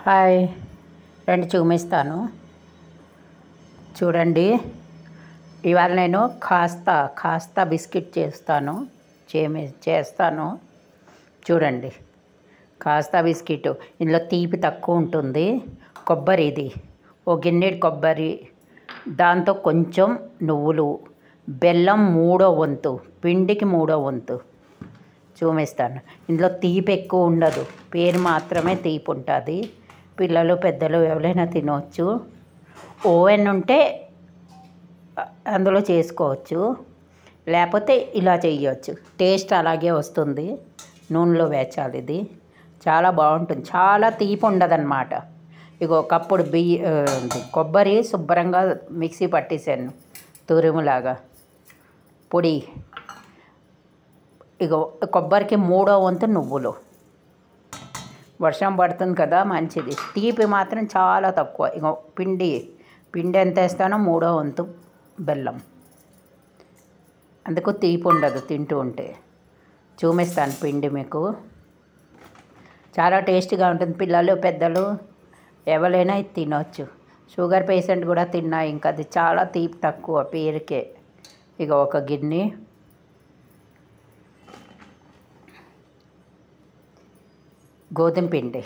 Hi రండి చూపిస్తాను చూడండి. ఇవాళ నేను ఖాస్తా బిస్కెట్ చేస్తాను చూడండి. ఖాస్తా బిస్కెట్ ఇందులో తీపి తక్కువ ఉంటుంది. కొబ్బరి, ఇది ఓ గిన్నెడు కొబ్బరి, దాంతో కొంచెం నువ్వులు, బెల్లం మూడో వంతు, పిండికి మూడో వంతు చూపిస్తాను. ఇందులో తీపి ఎక్కువ ఉండదు, పేరు మాత్రమే తీపి ఉంటుంది. పిల్లలు పెద్దలు ఎవరైనా తినవచ్చు. ఓవెన్ ఉంటే అందులో చేసుకోవచ్చు, లేకపోతే ఇలా చేయవచ్చు. టేస్ట్ అలాగే వస్తుంది. నూనెలో వేచాలి. ఇది చాలా బాగుంటుంది, చాలా తీపి ఉండదన్నమాట. ఇగో కప్పుడు కొబ్బరి శుభ్రంగా మిక్సీ పట్టేసాను, తురుములాగా పొడి. ఇగో కొబ్బరికి మూడో వంతు నువ్వులు. వర్షం పడుతుంది కదా, మంచిది. తీపి మాత్రం చాలా తక్కువ. ఇగో పిండి ఎంత వేస్తానో మూడో వంతు బెల్లం, అందుకు తీపి ఉండదు తింటూ ఉంటే. చూపిస్తాను పిండి మీకు. చాలా టేస్టీగా ఉంటుంది. పిల్లలు పెద్దలు ఎవరైనా ఇది తినవచ్చు. షుగర్ పేషెంట్ కూడా తిన్నా ఇంకా. అది చాలా తీపి తక్కువ పేరుకే. ఇక ఒక గిన్నె గోధుమ పిండి,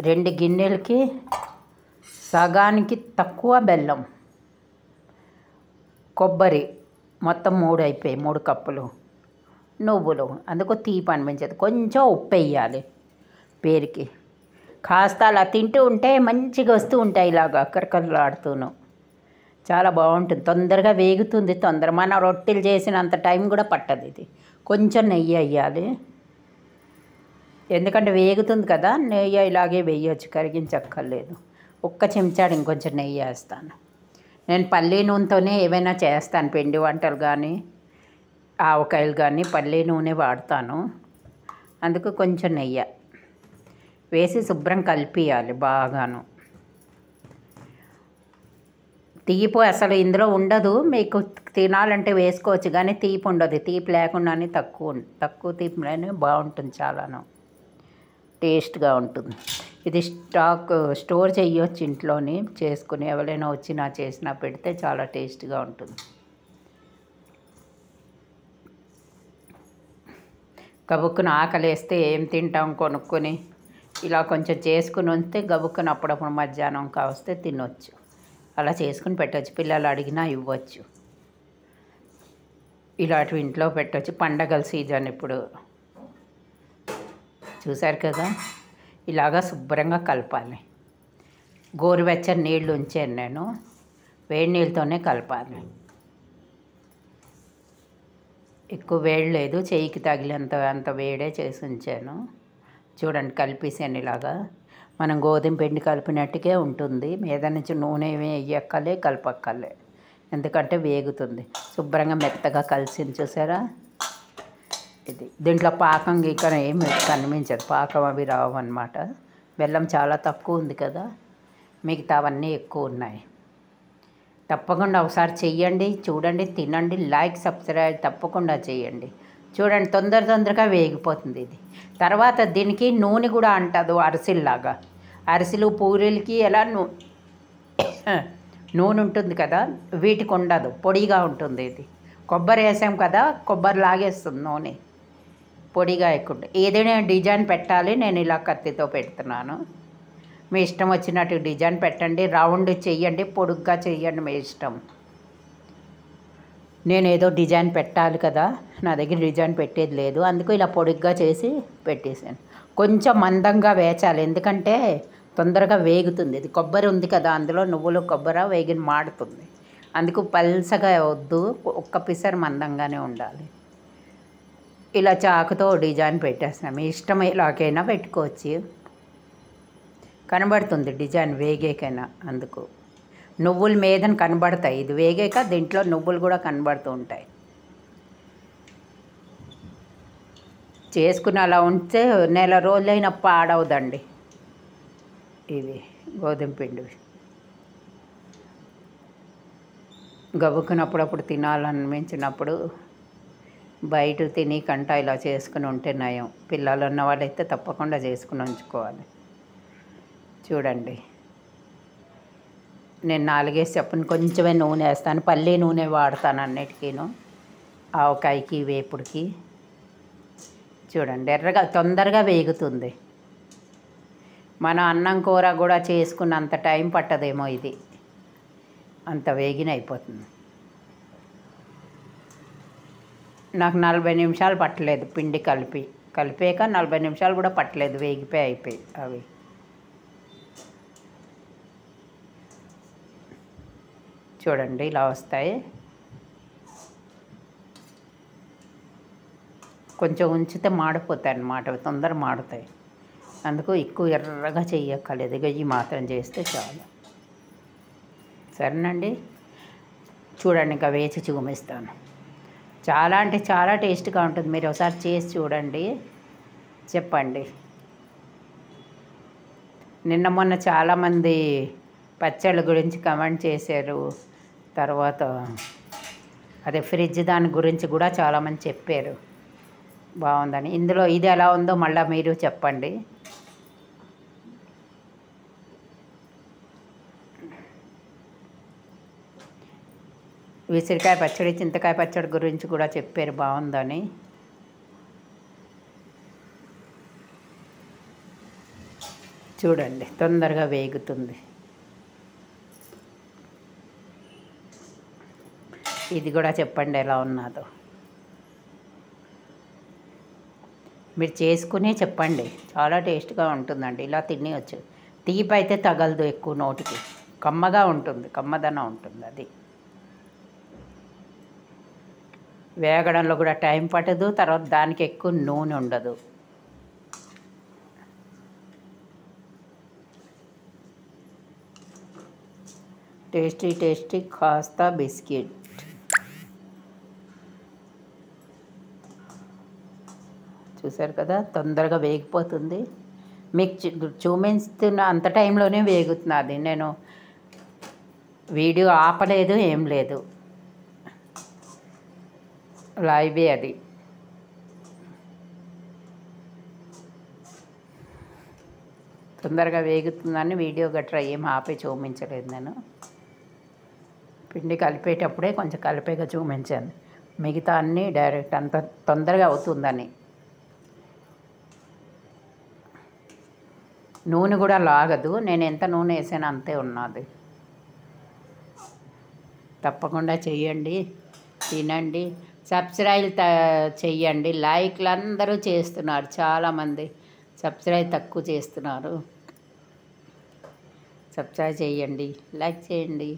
రెండు గిన్నెలకి సగానికి తక్కువ బెల్లం, కొబ్బరి మొత్తం 3 అయిపోయాయి, 3 కప్పులు. నువ్వులు, అందుకు తీపి అనిపించదు. కొంచెం ఉప్పు వేయాలి పేరుకి. కాస్త అలా తింటూ ఉంటే మంచిగా వస్తూ ఉంటాయి, ఇలాగా కరకరలాడుతూను. చాలా బాగుంటుంది, తొందరగా వేగుతుంది. మన రొట్టెలు చేసినంత టైం కూడా పట్టదు. ఇది కొంచెం నెయ్యి వేయాలి, ఎందుకంటే వేగుతుంది కదా. నెయ్యి ఇలాగే వేయవచ్చు, కరిగించక్కర్లేదు. ఒక్క చెంచాడు ఇంకొంచెం నెయ్యి వేస్తాను. నేను పల్లి నూనెతోనే ఏవైనా చేస్తాను, పిండి వంటలు కానీ ఆవకాయలు కానీ పల్లి నూనె వాడతాను. అందుకు కొంచెం నెయ్యి వేసి శుభ్రం కలిపియాలి బాగాను. తీపి అసలు ఇందులో ఉండదు, మీకు తినాలంటే వేసుకోవచ్చు, కానీ తీపి ఉండదు. తీపి లేకుండానే తక్కువ తీపిలోనే బాగుంటుంది, చాలాను టేస్ట్గా ఉంటుంది. ఇది స్టోర్ చేయొచ్చు ఇంట్లోని చేసుకుని. ఎవరైనా వచ్చినా చేసినా పెడితే చాలా టేస్ట్గా ఉంటుంది. గబుక్కున ఆకలి వేస్తే ఏం తింటాం కొనుక్కొని, ఇలా కొంచెం చేసుకుని ఉంటే గబుక్కున అప్పుడప్పుడు మధ్యాహ్నం కావస్తే తినొచ్చు. అలా చేసుకుని పెట్టవచ్చు, పిల్లలు అడిగినా ఇవ్వచ్చు. ఇలాంటివి ఇంట్లో పెట్టవచ్చు. పండగల సీజన్ ఇప్పుడు చూశారు కదా. ఇలాగా శుభ్రంగా కలపాలి. గోరువెచ్చని నీళ్ళు ఉంచాను నేను, వేడి నీళ్ళతోనే కలపాలి. ఎక్కువ వేడి లేదు, చేయికి తగిలేంత వేడే చేసి ఉంచాను. చూడండి కలిపేసాను ఇలాగా. మనం గోధుమ పిండి కలిపినట్టుగా ఉంటుంది. మీద నుంచి నూనె వేయక్కలే, కలపక్కలే, ఎందుకంటే వేగుతుంది. శుభ్రంగా మెత్తగా కలిసింది చూసారా. ఇది దీంట్లో పాకం గీకం ఏమి కనిపించదు, పాకం అవి రావు అన్నమాట. బెల్లం చాలా తక్కువ ఉంది కదా, మిగతావన్నీ ఎక్కువ ఉన్నాయి. తప్పకుండా ఒకసారి చెయ్యండి, చూడండి, తినండి. లైక్ సబ్స్క్రైబ్ తప్పకుండా చేయండి. చూడండి తొందరగా వేగిపోతుంది ఇది. తర్వాత దీనికి నూనె కూడా అంటదు, అరిసెల్లాగా. అరిసెలు పూరీలకి ఎలా నూనె ఉంటుంది కదా, వీటికి ఉండదు, పొడిగా ఉంటుంది. ఇది కొబ్బరి వేసాం కదా, కొబ్బరి లాగేస్తుంది నూనె, పొడిగా ఎక్కువ. ఏదైనా డిజైన్ పెట్టాలి, నేను ఇలా కత్తితో పెడుతున్నాను. మీ ఇష్టం వచ్చినట్టు డిజైన్ పెట్టండి, రౌండ్ చెయ్యండి, పొడుగ్గా చెయ్యండి, మీ ఇష్టం. నేను ఏదో డిజైన్ పెట్టాలి కదా, నా దగ్గర డిజైన్ పెట్టేది లేదు, అందుకు ఇలా పొడుగ్గా చేసి పెట్టేసాను. కొంచెం మందంగా వేచాలి, ఎందుకంటే తొందరగా వేగుతుంది. ఇది కొబ్బరి ఉంది కదా, అందులో నువ్వులు కొబ్బరి వేగిన మాడుతుంది. అందుకు పల్సగా వద్దు, ఒక్క పిసర్ మందంగానే ఉండాలి. ఇలా చాకుతో డిజైన్ పెట్టేస్తాను, మీ ఇష్టం ఎలాగైనా పెట్టుకోవచ్చు. కనబడుతుంది డిజైన్ వేగేకైనా, అందుకు నువ్వుల మీదన కనబడతాయి. ఇది వేగాక దీంట్లో నువ్వులు కూడా కనబడుతూ ఉంటాయి. చేసుకుని అలా ఉంటే నెల రోజులైన పాడవదండి. ఇవి గోధుమ పిండివి. గబుక్కునప్పుడప్పుడు తినాలనిపించినప్పుడు బయట తిని కంట ఇలా చేసుకుని ఉంటే నయం. పిల్లలు ఉన్న వాళ్ళైతే తప్పకుండా చేసుకుని ఉంచుకోవాలి. చూడండి, నేను 4 చొప్పున కొంచెమే నూనె వేస్తాను. పల్లి నూనె వాడతాను అన్నిటికీను, ఆవకాయకి వేపుడికి. చూడండి, ఎర్రగా తొందరగా వేగుతుంది. మనం అన్నం కూర కూడా చేసుకున్నంత టైం పట్టదేమో, ఇది అంత వేగిన అయిపోతుంది. నాకు 40 నిమిషాలు పట్టలేదు, పిండి కలిపాక 40 నిమిషాలు కూడా పట్టలేదు, వేగిపోయి అయిపోయి అవి. చూడండి, ఇలా వస్తాయి. కొంచెం ఉంచితే మాడిపోతాయి అన్నమాట, తొందర మాడుతాయి. అందుకు ఎక్కువ ఎర్రగా చెయ్యక్కర్లేదు, ఇక ఈ మాత్రం చేస్తే చాలు. సరేనండి, చూడండి, ఇంకా వేసి చూపిస్తాను. చాలా అంటే చాలా టేస్ట్గా ఉంటుంది. మీరు ఒకసారి చేసి చూడండి, చెప్పండి. నిన్న మొన్న చాలామంది పచ్చళ్ళ గురించి కమెంట్ చేశారు. తర్వాత అదే ఫ్రిడ్జ్ దాని గురించి కూడా చాలామంది చెప్పారు బాగుందని. ఇందులో ఇది ఎలా ఉందో మళ్ళీ మీరు చెప్పండి. ఉసిరికాయ పచ్చడి, చింతకాయ పచ్చడి గురించి కూడా చెప్పారు బాగుందని. చూడండి, తొందరగా వేగుతుంది. ఇది కూడా చెప్పండి ఎలా ఉన్నదో. మీరు చేసుకుని చెప్పండి, చాలా టేస్ట్గా ఉంటుందండి. ఇలా తినేయచ్చు. తీపి అయితే తగలదు ఎక్కువ నోటికి, కమ్మగా ఉంటుంది, కమ్మదనం ఉంటుంది. అది వేగడంలో కూడా టైం పట్టదు, తర్వాత దానికి ఎక్కువ నూనె ఉండదు. టేస్టీ టేస్టీ ఖాస్తా బిస్కెట్. చూసారు కదా, తొందరగా వేగిపోతుంది. మీకు చూపిస్తున్న అంత టైంలోనే వేగుతున్నది. నేను వీడియో ఆపలేదు, ఏం లేదు, లైవే అది. తొందరగా వేగుతుందని వీడియో గట్రా ఏం ఆపి చూపించలేదు నేను. పిండి కలిపేటప్పుడే కొంచెం కలిపేగా చూపించాను, మిగతా అన్నీ డైరెక్ట్ అంత తొందరగా అవుతుందని. నూనె కూడా లాగదు, నేను ఎంత నూనె వేసాను అంతే ఉన్నది. తప్పకుండా చెయ్యండి, తినండి, సబ్స్క్రైబ్ చెయ్యండి. లైక్లు అందరూ చేస్తున్నారు, చాలామంది సబ్స్క్రైబ్ తక్కువ చేస్తున్నారు. సబ్స్క్రైబ్ చేయండి, లైక్ చేయండి.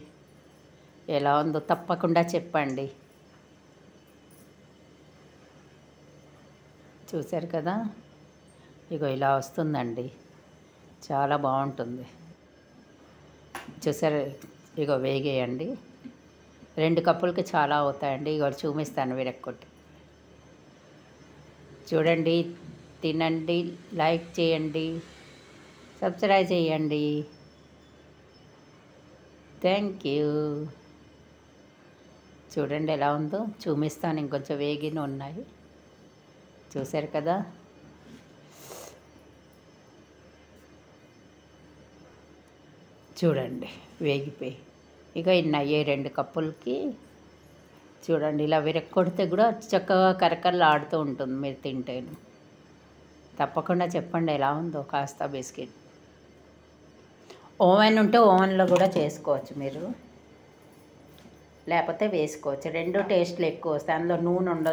ఎలా ఉందో తప్పకుండా చెప్పండి. చూశారు కదా, ఇగో ఇలా వస్తుందండి, చాలా బాగుంటుంది. చూసారు, ఇగో వేగేయండి. 2 కప్పులకి చాలా అవుతాయండి. ఇగో చూపిస్తాను విరక్కొట్టి. చూడండి, తినండి, లైక్ చేయండి, సబ్స్క్రైబ్ చేయండి. Thank you. చూడండి ఎలా ఉందో, చూపిస్తాను. ఇంకొంచెం వేగిన ఉన్నాయి, చూశారు కదా. చూడండి, వేగిపోయి ఇక ఇన్నయ్యే 2 కప్పులకి. చూడండి, ఇలా విరక్కొడితే కూడా చక్కగా కరకరలు ఆడుతూ ఉంటుంది మీరు తింటేను. తప్పకుండా చెప్పండి ఎలా ఉందో కాస్తా బిస్కెట్. ఓవెన్ ఉంటే ఓవెన్లో కూడా చేసుకోవచ్చు మీరు, లేకపోతే వేసుకోవచ్చు. 2 టేస్ట్లు ఎక్కువ వస్తాయి, అందులో నూనె ఉండదు.